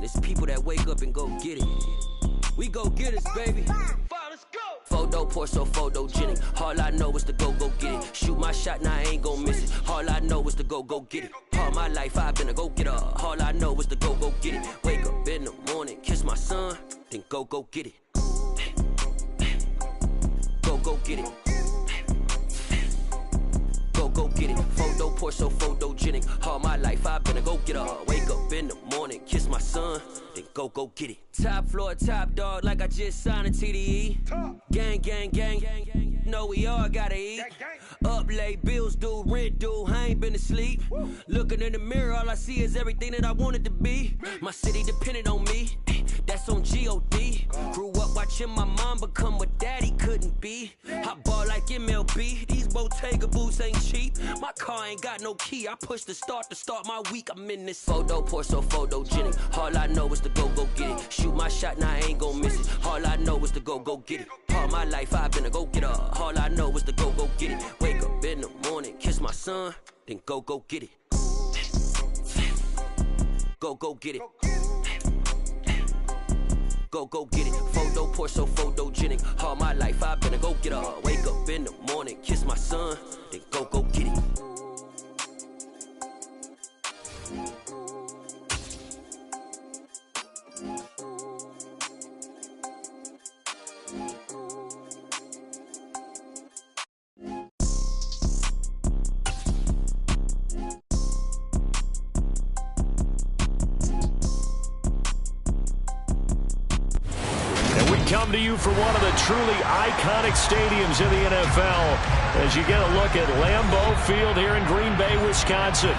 There's people that wake up and go get it. We go get it, baby. Let's go. Photo pour so photogenic. All I know is to go get it. Shoot my shot, now I ain't gon' miss it. All I know is to go get it. All my life I've been a go-getter. All I know is to go get it. Wake up in the morning, kiss my son, then go get it. Go get it. Go get it. Photo pour so photogenic. All my life I've been a go-getter. Wake up in the morning, kiss my son, then go get it. Top floor, top dog, like I just signed a TDE. Gang. Know we all gotta eat. Up late, bills due, rent due, I ain't been asleep. Looking in the mirror, all I see is everything that I wanted to be. My city depended on me, that's on G.O.D. Grew up watching my mom become what daddy couldn't be. I ball like MLB, these Bottega boots ain't cheap. My car ain't got no key, I push the start to start my week. I'm in this photo pour so photogenic. All I know is to go get it. Shoot my shot, now I ain't gon' miss it. All I know is to go get it. All my life I've been a go-getter. All I know is to go get it. Wake up in the morning, kiss my son, then go get it. Go get it. Go get it. Photo pour so photogenic. All my life I've been a go-getter. Wake up in the morning, kiss my son, then go get it. Come to you from one of the truly iconic stadiums in the NFL as you get a look at Lambeau Field here in Green Bay, Wisconsin.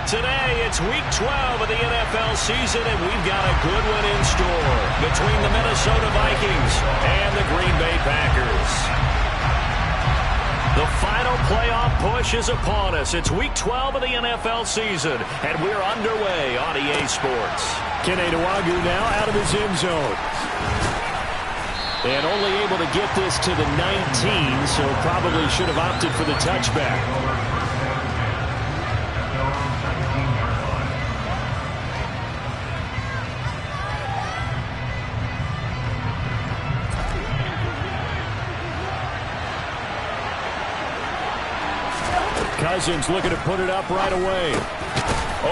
Today, it's Week 12 of the NFL season, and we've got a good one in store between the Minnesota Vikings and the Green Bay Packers. The final playoff push is upon us. It's Week 12 of the NFL season, and we're underway on EA Sports. Kene Nwangwu now out of his end zone. And only able to get this to the 19, so probably should have opted for the touchback. Cousins looking to put it up right away.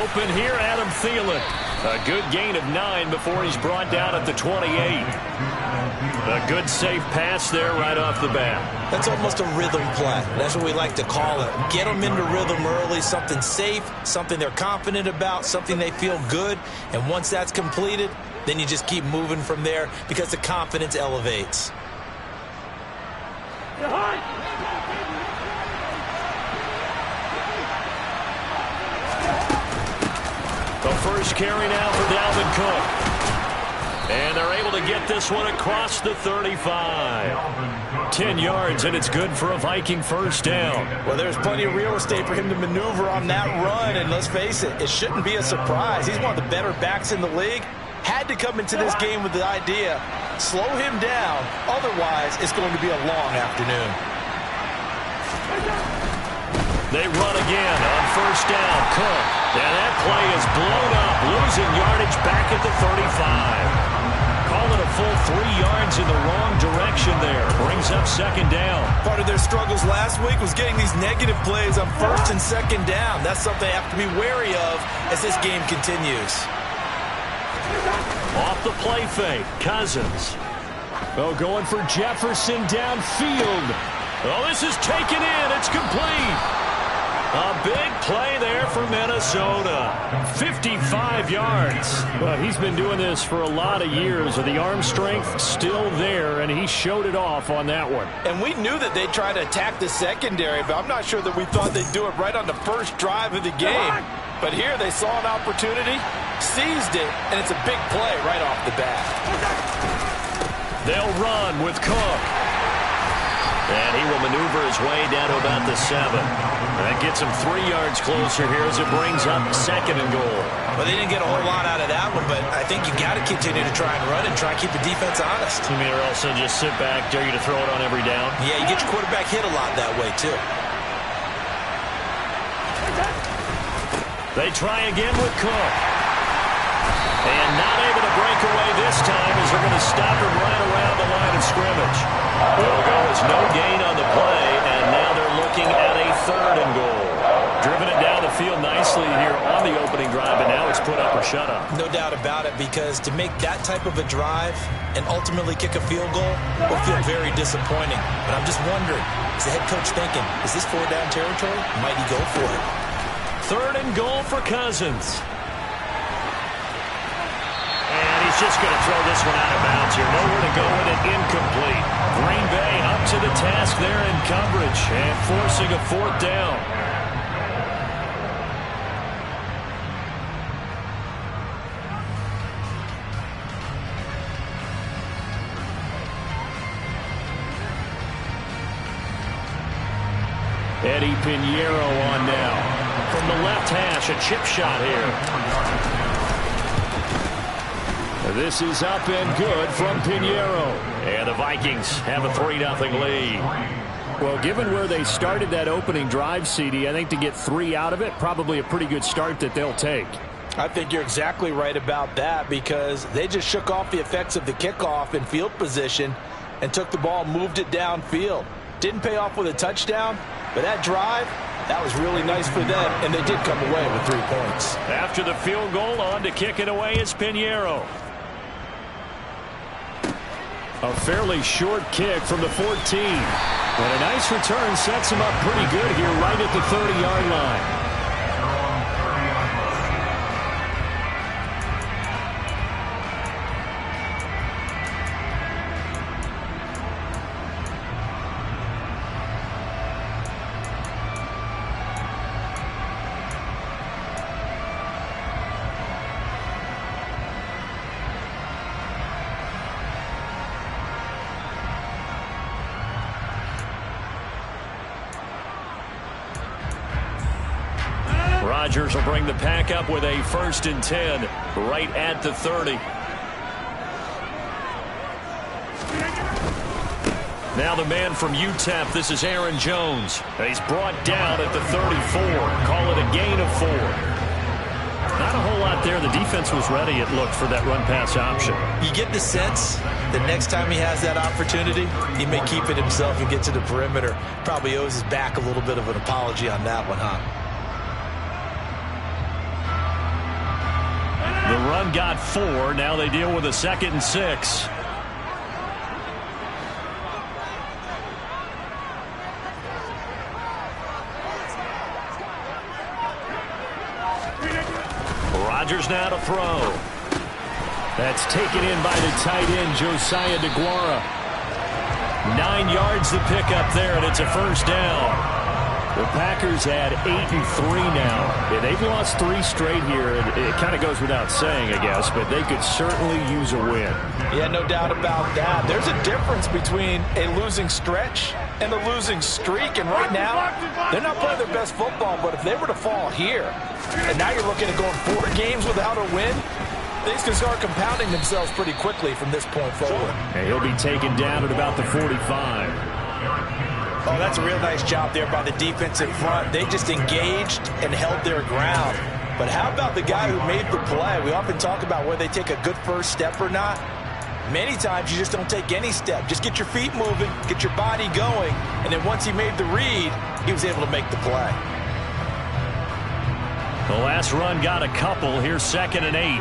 Open here, Adam Thielen. A good gain of 9 before he's brought down at the 28. A good safe pass there right off the bat. That's almost a rhythm play. That's what we like to call it. Get them into rhythm early, something safe, something they're confident about, something they feel good. And once that's completed, then you just keep moving from there because the confidence elevates. The first carry now for Dalvin Cook. And they're able to get this one across the 35. 10 yards, and it's good for a Viking first down. Well, there's plenty of real estate for him to maneuver on that run, and let's face it, it shouldn't be a surprise. He's one of the better backs in the league. Had to come into this game with the idea, slow him down, otherwise it's going to be a long afternoon. They run again on first down. Cook. And that play is blown up, losing yardage back at the 35. Call it a full 3 yards in the wrong direction there. Brings up second down. Part of their struggles last week was getting these negative plays on first and second down. That's something they have to be wary of as this game continues. Off the play fake, Cousins. Oh, going for Jefferson downfield. Oh, this is taken in. It's complete. A big play there for Minnesota. 55 yards. Well, he's been doing this for a lot of years. The arm strength still there, and he showed it off on that one. And we knew that they'd try to attack the secondary, but I'm not sure that we thought they'd do it right on the first drive of the game. But here they saw an opportunity, seized it, and it's a big play right off the bat. They'll run with Cook. And he will maneuver his way down to about the 7. That gets him 3 yards closer here as it brings up second and goal. Well, they didn't get a whole lot out of that one, but I think you got to continue to try and run and try and keep the defense honest. You mean, or else they'll just sit back, dare you to throw it on every down? Yeah, you get your quarterback hit a lot that way, too. They try again with Cook. And not able to stop him right around the line of scrimmage. It'll go as no gain on the play, and now they're looking at a 3rd and goal. Driven it down the field nicely here on the opening drive, and now it's put up or shut up. No doubt about it, because to make that type of a drive and ultimately kick a field goal will feel very disappointing. But I'm just wondering, is the head coach thinking, is this 4-down territory? Might he go for it? 3rd and goal for Cousins. And he's just going to throw this one out of bounds here. Nowhere to go with it, incomplete. Green Bay up to the task there in coverage and forcing a 4th down. Eddie Pinheiro on now. From the left hash, a chip shot here. This is up and good from Pinheiro. And the Vikings have a 3-0 lead. Well, given where they started that opening drive, CD, I think to get 3 out of it, probably a pretty good start that they'll take. I think you're exactly right about that, because they just shook off the effects of the kickoff in field position and took the ball, moved it downfield. Didn't pay off with a touchdown, but that drive, that was really nice for them, and they did come away with 3 points. After the field goal, on to kick it away is Pinheiro. A fairly short kick from the 14. And a nice return sets him up pretty good here right at the 30-yard line. Rodgers will bring the pack up with a 1st and 10 right at the 30. Now the man from UTEP, this is Aaron Jones. He's brought down at the 34. Call it a gain of 4. Not a whole lot there. The defense was ready, it looked, for that run-pass option. You get the sense that next time he has that opportunity, he may keep it himself and get to the perimeter. Probably owes his back a little bit of an apology on that one, huh? The run got 4. Now they deal with a 2nd and 6. Rodgers now to throw. That's taken in by the tight end, Josiah DeGuara. 9 yards to pick up there, and it's a 1st down. The Packers had 8-3 now. Yeah, they've lost 3 straight here. It kind of goes without saying, I guess, but they could certainly use a win. Yeah, no doubt about that. There's a difference between a losing stretch and a losing streak, and right now, they're not playing their best football, but if they were to fall here, and now you're looking at going 4 games without a win, things can start compounding themselves pretty quickly from this point forward. And he'll be taken down at about the 45. Oh, that's a real nice job there by the defensive front. They just engaged and held their ground. But how about the guy who made the play? We often talk about whether they take a good first step or not. Many times you just don't take any step. Just get your feet moving, get your body going, and then once he made the read, he was able to make the play. The last run got a couple. Here's 2nd and 8.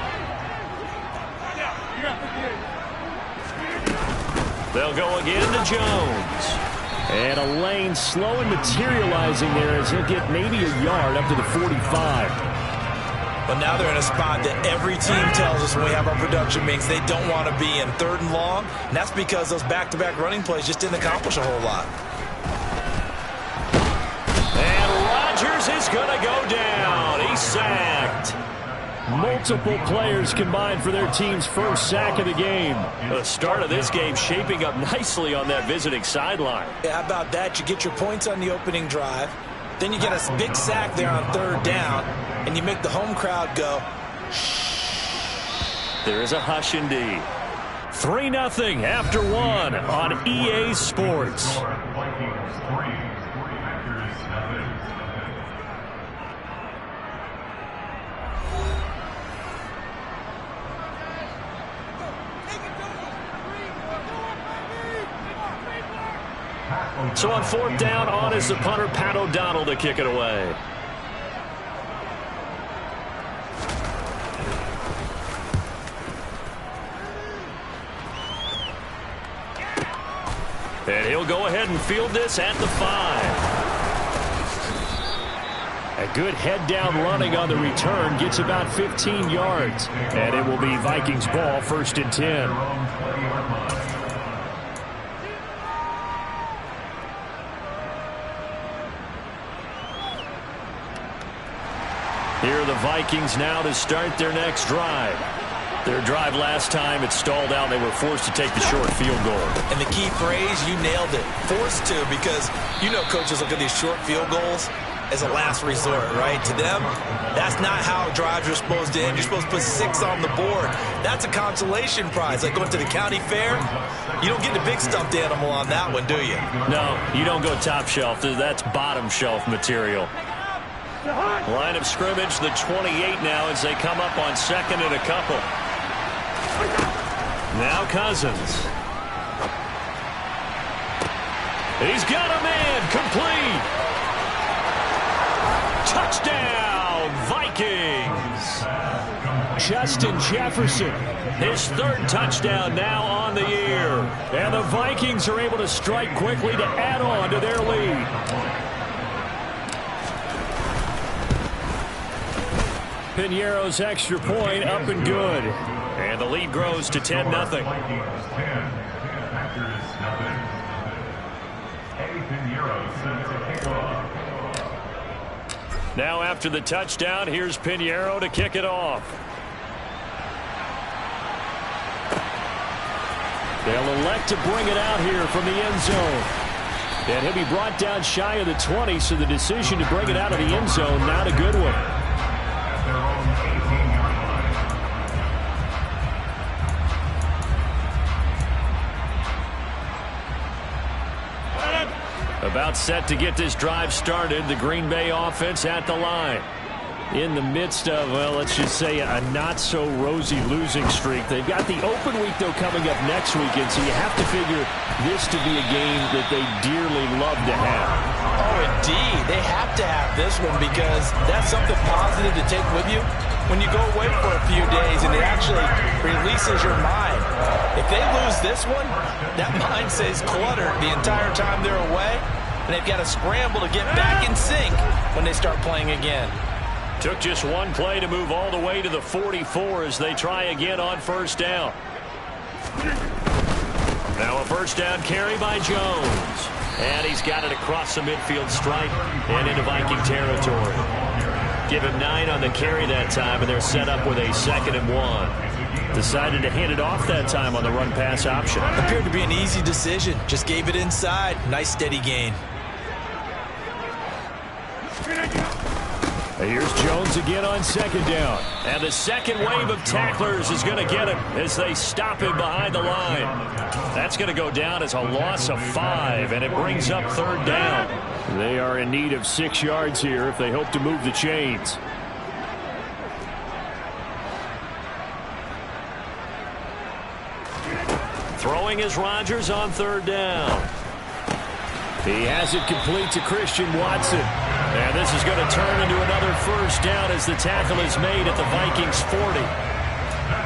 They'll go again to Jones. And a lane slow and materializing there as he'll get maybe a yard up to the 45. But now they're in a spot that every team tells us when we have our production meetings they don't want to be in, 3rd and long. And that's because those back-to-back running plays just didn't accomplish a whole lot. And Rodgers is going to go down. He's sacked. Multiple players combined for their team's 1st sack of the game. The start of this game shaping up nicely on that visiting sideline. Yeah, how about that? You get your points on the opening drive. Then you get a big sack there on 3rd down. And you make the home crowd go, shh. There is a hush indeed. 3-0 after 1 on EA Sports. So on 4th down, on is the punter, Pat O'Donnell, to kick it away. And he'll go ahead and field this at the 5. A good head-down running on the return gets about 15 yards. And it will be Vikings ball, 1st and 10. Here are the Vikings now to start their next drive. Their drive last time, it stalled out. They were forced to take the short field goal. And the key phrase, you nailed it. Forced to, because you know coaches look at these short field goals as a last resort, right? To them, that's not how drives are supposed to end. You're supposed to put 6 on the board. That's a consolation prize. Like going to the county fair, you don't get the big stuffed animal on that one, do you? No, you don't go top shelf. That's bottom shelf material. Line of scrimmage, the 28 now as they come up on 2nd and a couple. Now Cousins. He's got a man, complete. Touchdown, Vikings. Justin Jefferson, his 3rd touchdown now on the year. And the Vikings are able to strike quickly to add on to their lead. Piñeiro's extra point up and good. And the lead grows to 10-0. Now after the touchdown, here's Piñeiro to kick it off. They'll elect to bring it out here from the end zone. And he'll be brought down shy of the 20, so the decision to bring it out of the end zone, not a good one. About set to get this drive started. The Green Bay offense at the line. In the midst of, well, let's just say a not-so-rosy losing streak. They've got the open week, though, coming up next weekend, so you have to figure this to be a game that they dearly love to have. Oh, indeed. They have to have this one because that's something positive to take with you when you go away for a few days, and it actually releases your mind. If they lose this one, that mind stays cluttered the entire time they're away, and they've got to scramble to get back in sync when they start playing again. Took just one play to move all the way to the 44 as they try again on 1st down. Now a 1st down carry by Jones. And he's got it across the midfield stripe and into Viking territory. Give him 9 on the carry that time, and they're set up with a 2nd and 1. Decided to hand it off that time on the run-pass option. Appeared to be an easy decision. Just gave it inside. Nice steady gain. Here's Jones again on 2nd down. And the second wave of tacklers is going to get him as they stop him behind the line. That's going to go down as a loss of 5, and it brings up 3rd down. They are in need of 6 yards here if they hope to move the chains. Throwing is Rodgers on 3rd down. He has it complete to Christian Watson. And this is going to turn into another 1st down as the tackle is made at the Vikings 40.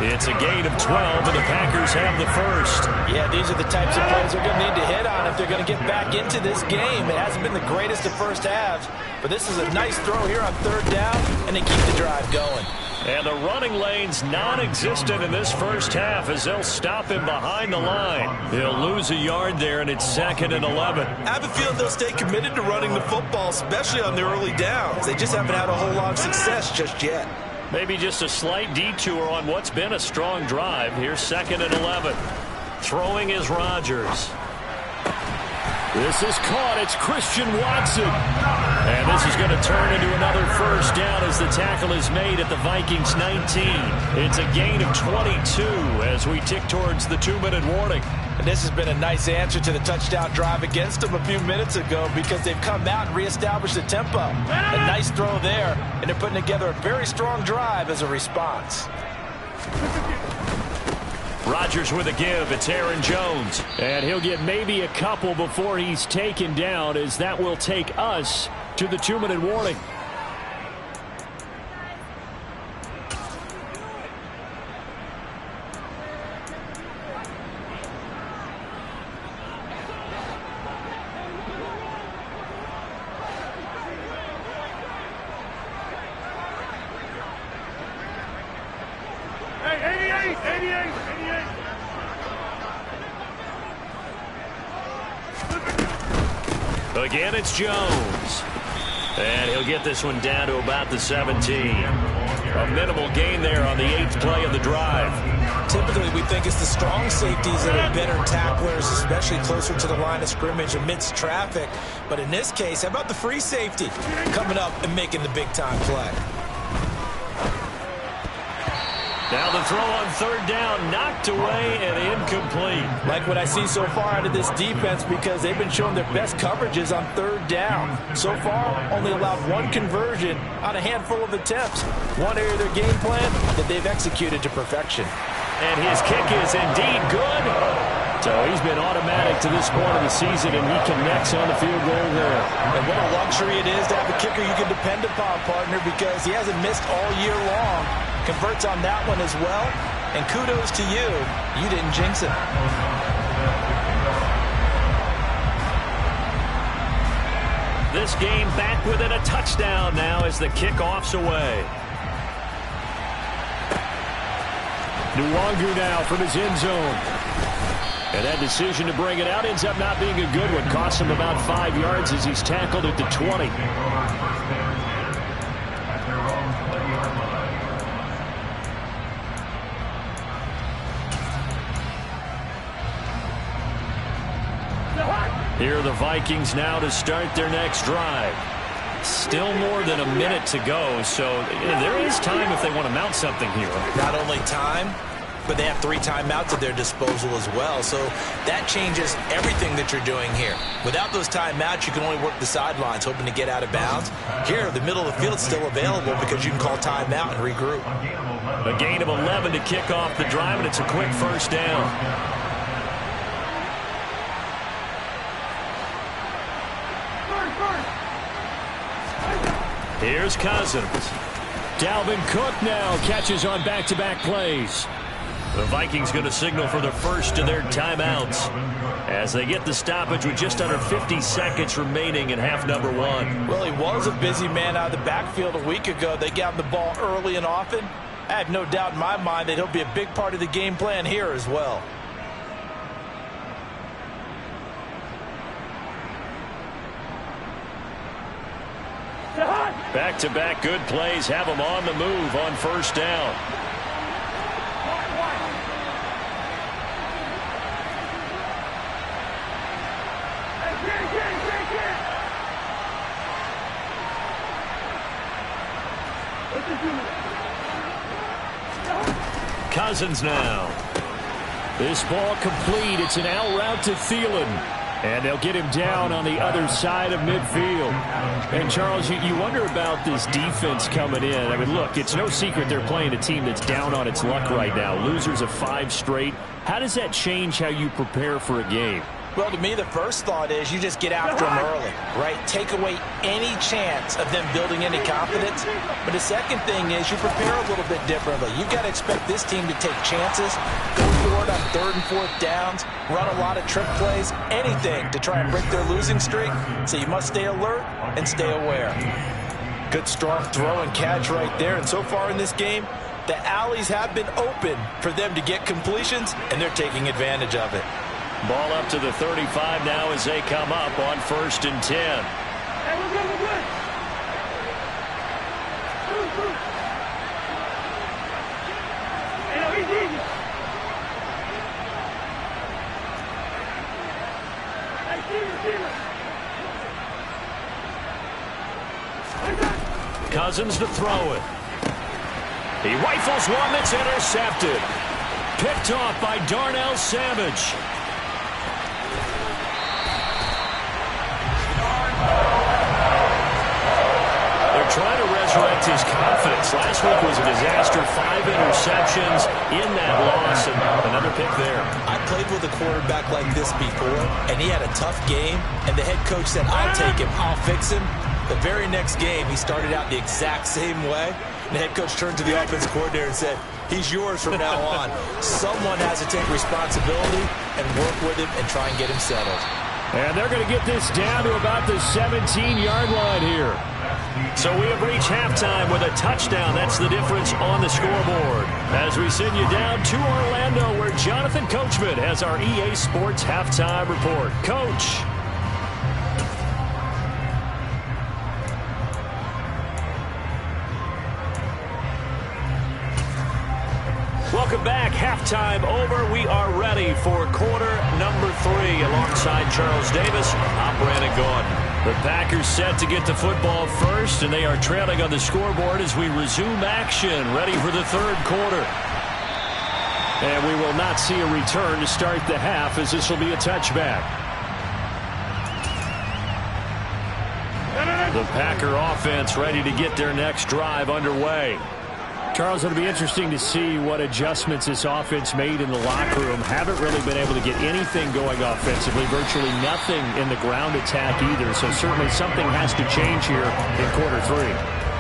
It's a gain of 12, and the Packers have the 1st. Yeah, these are the types of plays they're going to need to hit on if they're going to get back into this game. It hasn't been the greatest of first halves, but this is a nice throw here on 3rd down, and they keep the drive going. And the running lane's non-existent in this 1st half as they'll stop him behind the line. He'll lose a yard there, and it's 2nd and 11. I have a feeling they'll stay committed to running the football, especially on their early downs. They just haven't had a whole lot of success just yet. Maybe just a slight detour on what's been a strong drive. Here's 2nd and 11. Throwing is Rodgers. This is caught. It's Christian Watson. And this is going to turn into another 1st down as the tackle is made at the Vikings 19. It's a gain of 22 as we tick towards the 2-minute warning. And this has been a nice answer to the touchdown drive against them a few minutes ago because they've come out and reestablished the tempo. A nice throw there, and they're putting together a very strong drive as a response. Rodgers with a give. It's Aaron Jones. And he'll get maybe a couple before he's taken down, as that will take us to the 2-minute warning. Again, it's Jones. And he'll get this one down to about the 17. A minimal gain there on the 8th play of the drive. Typically, we think it's the strong safeties that are better tacklers, especially closer to the line of scrimmage amidst traffic. But in this case, how about the free safety coming up and making the big-time play? Now the throw on 3rd down, knocked away and incomplete. Like what I see so far out of this defense, because they've been showing their best coverages on 3rd down. So far, only allowed 1 conversion on a handful of attempts. One area of their game plan that they've executed to perfection. And his kick is indeed good. So he's been automatic to this point of the season, and he connects on the field goal there. And what a luxury it is to have a kicker you can depend upon, partner, because he hasn't missed all year long. Converts on that one as well. And kudos to you. You didn't jinx it. This game back within a touchdown now as the kickoff's away. Nwangu now from his end zone. And that decision to bring it out ends up not being a good one. Costs him about 5 yards as he's tackled at the 20. Here are the Vikings now to start their next drive. Still more than a minute to go, so there is time if they want to mount something here. Not only time, but they have 3 timeouts at their disposal as well, so that changes everything that you're doing here. Without those timeouts, you can only work the sidelines, hoping to get out of bounds. Here, the middle of the field is still available because you can call timeout and regroup. A gain of 11 to kick off the drive, and it's a quick 1st down. Here's Cousins. Dalvin Cook now catches on back-to-back plays. The Vikings going to signal for the first of their timeouts as they get the stoppage with just under 50 seconds remaining in half number 1. Well, he was a busy man out of the backfield a week ago. They got him the ball early and often. I have no doubt in my mind that he'll be a big part of the game plan here as well. Back-to-back good plays have them on the move on 1st down. Cousins now. This ball complete. It's an out route to Thielen. And they'll get him down on the other side of midfield. And, Charles, you wonder about this defense coming in. I mean, look, it's no secret they're playing a team that's down on its luck right now. Losers of 5 straight. How does that change how you prepare for a game? Well, to me, the first thought is you just get after them early, right? Take away any chance of them building any confidence. But the second thing is you prepare a little bit differently. You've got to expect this team to take chances, go for it on 3rd and 4th downs, run a lot of trick plays, anything to try and break their losing streak. So you must stay alert and stay aware. Good strong throw and catch right there. And so far in this game, the alleys have been open for them to get completions, and they're taking advantage of it. Ball up to the 35 now as they come up on 1st and 10. Hey, we're good, we're good. Hey, no, he's easy. Hey, Steven. Cousins to throw it. He rifles one that's intercepted. Picked off by Darnell Savage. Trying to resurrect his confidence. Last week was a disaster. 5 interceptions in that loss, and another pick there. I played with a quarterback like this before, and he had a tough game, and the head coach said, I'll take him, I'll fix him. The very next game, he started out the exact same way. And the head coach turned to the offense coordinator and said, he's yours from now on. Someone has to take responsibility and work with him and try and get him settled. And they're going to get this down to about the 17-yard line here. So we have reached halftime with a touchdown. That's the difference on the scoreboard. As we send you down to Orlando, where Jonathan Coachman has our EA Sports halftime report. Coach. Welcome back. Halftime over. We are ready for quarter number 3 alongside Charles Davis. I'm Brandon Gordon. The Packers set to get the football first, and they are trailing on the scoreboard as we resume action, ready for the third quarter. And we will not see a return to start the half, as this will be a touchback. The Packer offense ready to get their next drive underway. Charles, it'll be interesting to see what adjustments this offense made in the locker room. Haven't really been able to get anything going offensively, virtually nothing in the ground attack either. So certainly something has to change here in quarter 3.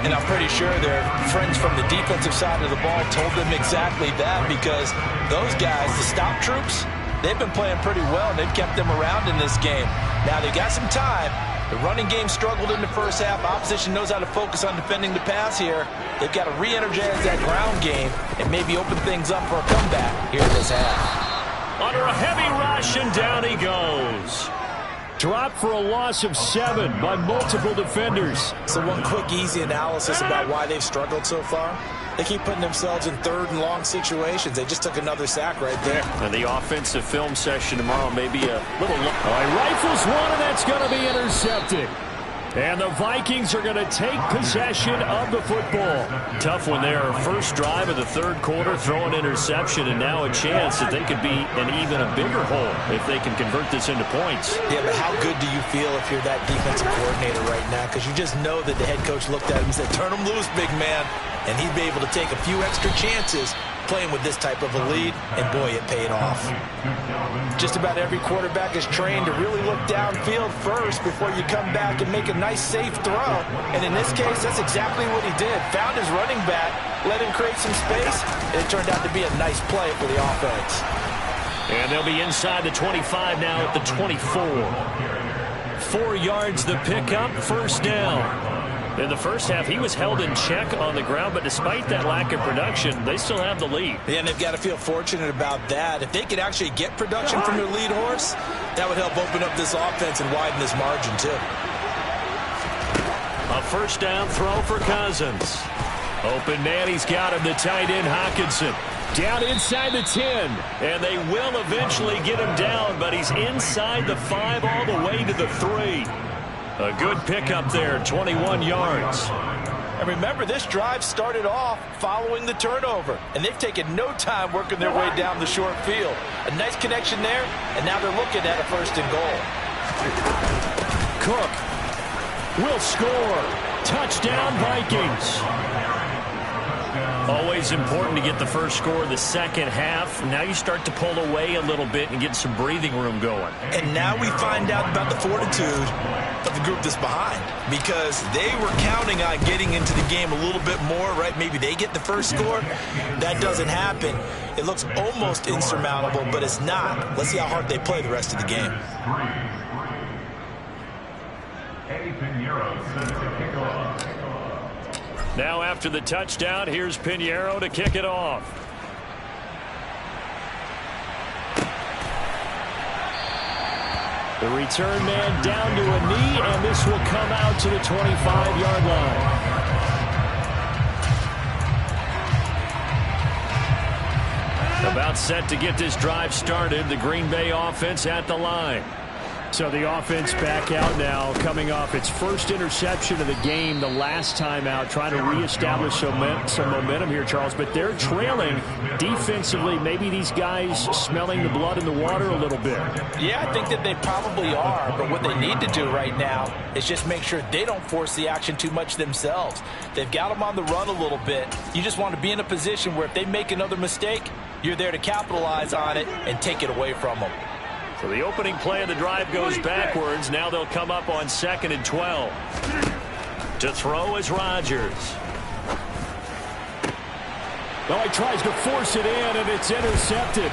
And I'm pretty sure their friends from the defensive side of the ball told them exactly that, because those guys, the stop troops, they've been playing pretty well, and they've kept them around in this game. Now, they got some time. The running game struggled in the first half. Opposition knows how to focus on defending the pass here. They've got to re-energize that ground game and maybe open things up for a comeback here in this half. Under a heavy rush, and down he goes. Dropped for a loss of 7 by multiple defenders. So one quick, easy analysis about why they've struggled so far. They keep putting themselves in third and long situations. They just took another sack right there. And the offensive film session tomorrow may be a little long. All right, rifles one, and that's going to be intercepted. And the Vikings are going to take possession of the football. Tough one there. First drive of the third quarter, throw an interception, and now a chance that they could be in even a bigger hole if they can convert this into points. Yeah, but how good do you feel if you're that defensive coordinator right now? Because you just know that the head coach looked at him and said, turn him loose, big man. And he'd be able to take a few extra chances playing with this type of a lead, and boy, it paid off. Just about every quarterback is trained to really look downfield first before you come back and make a nice, safe throw. And in this case, that's exactly what he did. Found his running back, let him create some space, and it turned out to be a nice play for the offense. And they'll be inside the 25 now at the 24. 4 yards the pickup, first down. In the first half, he was held in check on the ground, but despite that lack of production, they still have the lead. Yeah, and they've got to feel fortunate about that. If they could actually get production from their lead horse, that would help open up this offense and widen this margin, too. A first down throw for Cousins. Open man, he's got him, the tight end, Hockenson. Down inside the 10, and they will eventually get him down, but he's inside the 5 all the way to the 3. A good pickup there, 21 yards. And remember, this drive started off following the turnover, and they've taken no time working their way down the short field. A nice connection there, and now they're looking at a first and goal. Cook will score. Touchdown, Vikings. Always important to get the first score of the second half. Now you start to pull away a little bit and get some breathing room going. And now we find out about the fortitude of the group that's behind, because they were counting on getting into the game a little bit more, right? Maybe they get the first score. That doesn't happen. It looks almost insurmountable, but it's not. Let's see how hard they play the rest of the game. Now after the touchdown, here's Pinheiro to kick it off. The return man down to a knee, and this will come out to the 25-yard line. About set to get this drive started. The Green Bay offense at the line. So the offense back out now, coming off its first interception of the game the last time out, trying to reestablish some momentum here, Charles. But they're trailing defensively. Maybe these guys smelling the blood in the water a little bit. Yeah, I think that they probably are. But what they need to do right now is just make sure they don't force the action too much themselves. They've got them on the run a little bit. You just want to be in a position where if they make another mistake, You're there to capitalize on it and take it away from them. So the opening play of the drive goes backwards. Now they'll come up on 2nd and 12. To throw is Rodgers. Oh, he tries to force it in, and it's intercepted.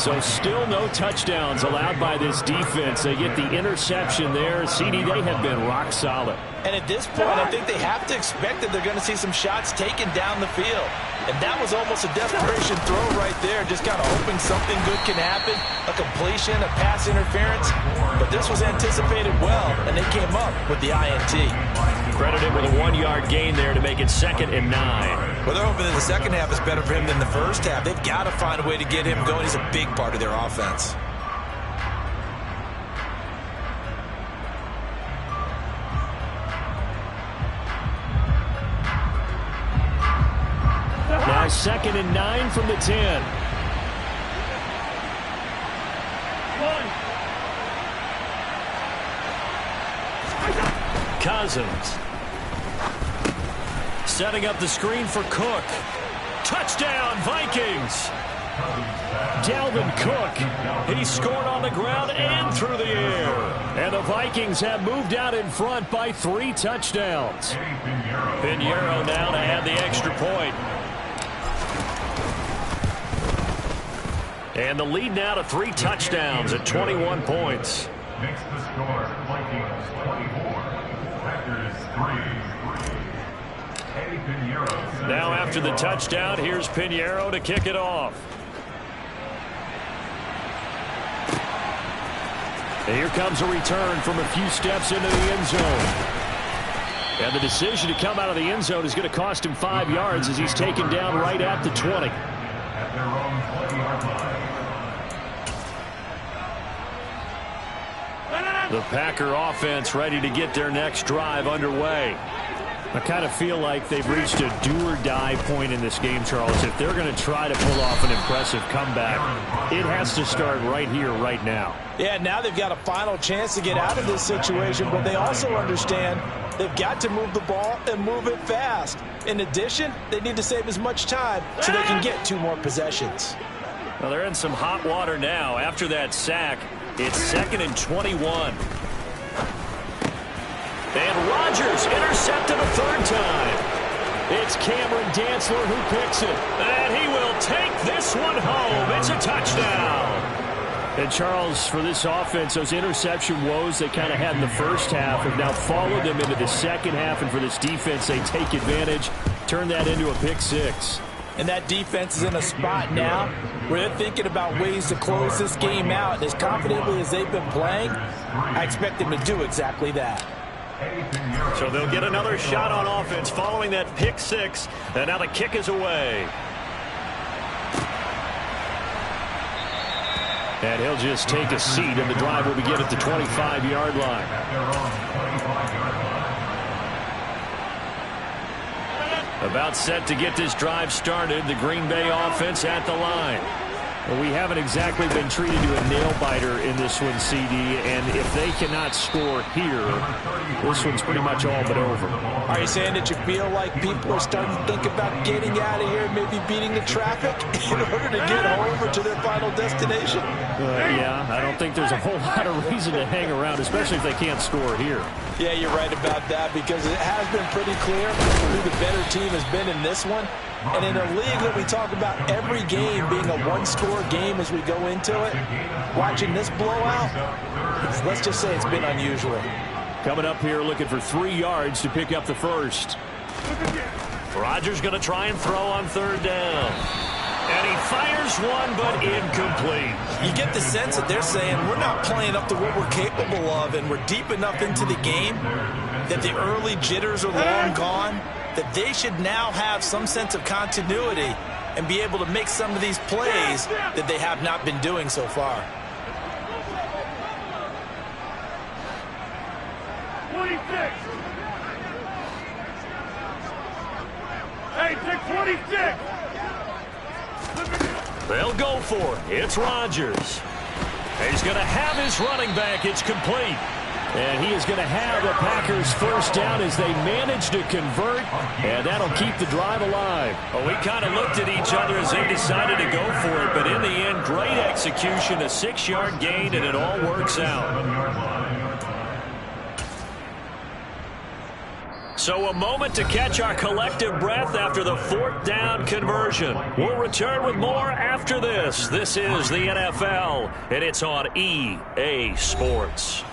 So still no touchdowns allowed by this defense. They get the interception there. CD, they have been rock solid. And at this point, I think they have to expect that they're going to see some shots taken down the field. And that was almost a desperation throw right there, just kind of hoping something good can happen, a completion, a pass interference. But this was anticipated well, and they came up with the INT. Credited with a 1-yard gain there to make it 2nd and 9. Well, they're hoping that the second half is better for him than the first half. They've got to find a way to get him going. He's a big part of their offense. Now 2nd and 9 from the 10. Cousins. Setting up the screen for Cook. Touchdown, Vikings. Dalvin Cook. He scored on the ground and through the air. And the Vikings have moved out in front by 3 touchdowns. Pinheiro now to add the extra point. And the lead now to 3 touchdowns at 21 points. Makes the score Vikings 24, Packers 3. Eddie Pinheiro. Now after the touchdown, here's Pinheiro to kick it off. And here comes a return from a few steps into the end zone. And the decision to come out of the end zone is going to cost him 5 yards as he's taken down right at the 20. At their own 20-yard line. The Packer offense ready to get their next drive underway. I kind of feel like they've reached a do-or-die point in this game, Charles. If they're going to try to pull off an impressive comeback, it has to start right here, right now. Yeah, now they've got a final chance to get out of this situation, but they also understand they've got to move the ball and move it fast. In addition, they need to save as much time so they can get 2 more possessions. Well, they're in some hot water now. After that sack, it's 2nd and 21. And Rodgers intercepted a 3rd time. It's Cameron Dantzler who picks it. And he will take this one home. It's a touchdown. And Charles, for this offense, those interception woes they kind of had in the first half have now followed them into the second half. And for this defense, they take advantage, turn that into a pick 6. And that defense is in a spot now where they're thinking about ways to close this game out. And as confidently as they've been playing, I expect them to do exactly that. So they'll get another shot on offense following that pick 6. And now the kick is away. And he'll just take a seat, and the drive will begin at the 25-yard line. About set to get this drive started. The Green Bay offense at the line. Well, we haven't exactly been treated to a nail-biter in this one, CD, and if they cannot score here, this one's pretty much all but over. Are you saying that you feel like people are starting to think about getting out of here, maybe beating the traffic in order to get home or to their final destination? Yeah, I don't think there's a whole lot of reason to hang around, especially if they can't score here. Yeah, you're right about that, because it has been pretty clear who the better team has been in this one. And in a league that we talk about every game being a one-score game as we go into it, watching this blowout, let's just say it's been unusual. Coming up here looking for 3 yards to pick up the first. Rodgers going to try and throw on 3rd down. And he fires one, but incomplete. You get the sense that they're saying we're not playing up to what we're capable of, and we're deep enough into the game that the early jitters are long gone, that they should now have some sense of continuity and be able to make some of these plays that they have not been doing so far. 26. Hey, take 26. They'll go for it. It's Rodgers. He's going to have his running back. It's complete. And he is going to have the Packers first down as they manage to convert, and that'll keep the drive alive. Well, we kind of looked at each other as they decided to go for it, but in the end, great execution, a 6-yard gain, and it all works out. So a moment to catch our collective breath after the 4th down conversion. We'll return with more after this. This is the NFL, and it's on EA Sports.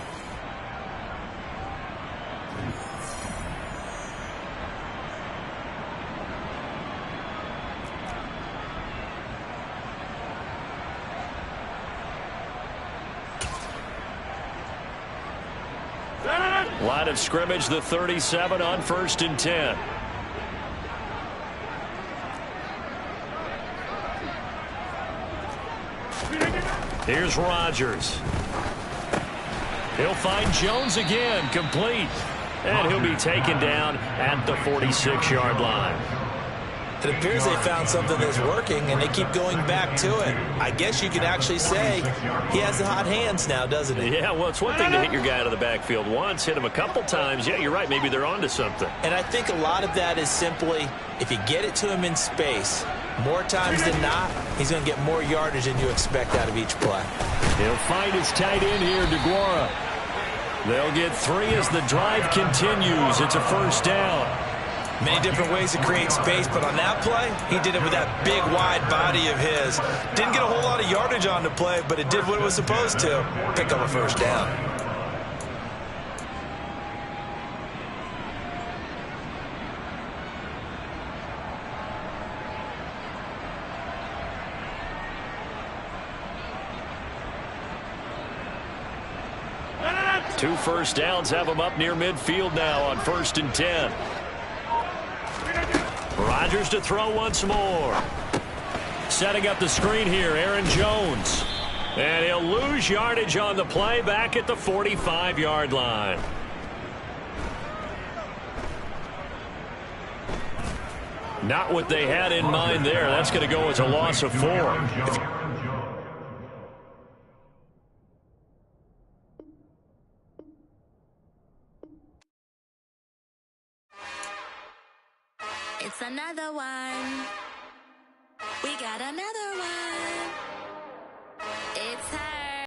Line of scrimmage, the 37 on 1st and 10. Here's Rodgers. He'll find Jones again, complete. And he'll be taken down at the 46-yard line. It appears they found something that's working, and they keep going back to it. I guess you could actually say he has the hot hands now, doesn't he? Yeah, well, it's one thing to hit your guy out of the backfield once, hit him a couple times. Yeah, you're right. Maybe they're onto something. And I think a lot of that is simply if you get it to him in space, more times than not, he's going to get more yardage than you expect out of each play. He'll find his tight end here, DeGuara. They'll get 3 as the drive continues. It's a first down. Many different ways to create space, but on that play, he did it with that big, wide body of his. Didn't get a whole lot of yardage on the play, but it did what it was supposed to. Pick up a first down. Two first downs have them up near midfield now on 1st and 10. Rodgers to throw once more. Setting up the screen here, Aaron Jones. And he'll lose yardage on the play back at the 45-yard line. Not what they had in mind there. That's going to go as a loss of 4. It's another one. We got another one. It's her.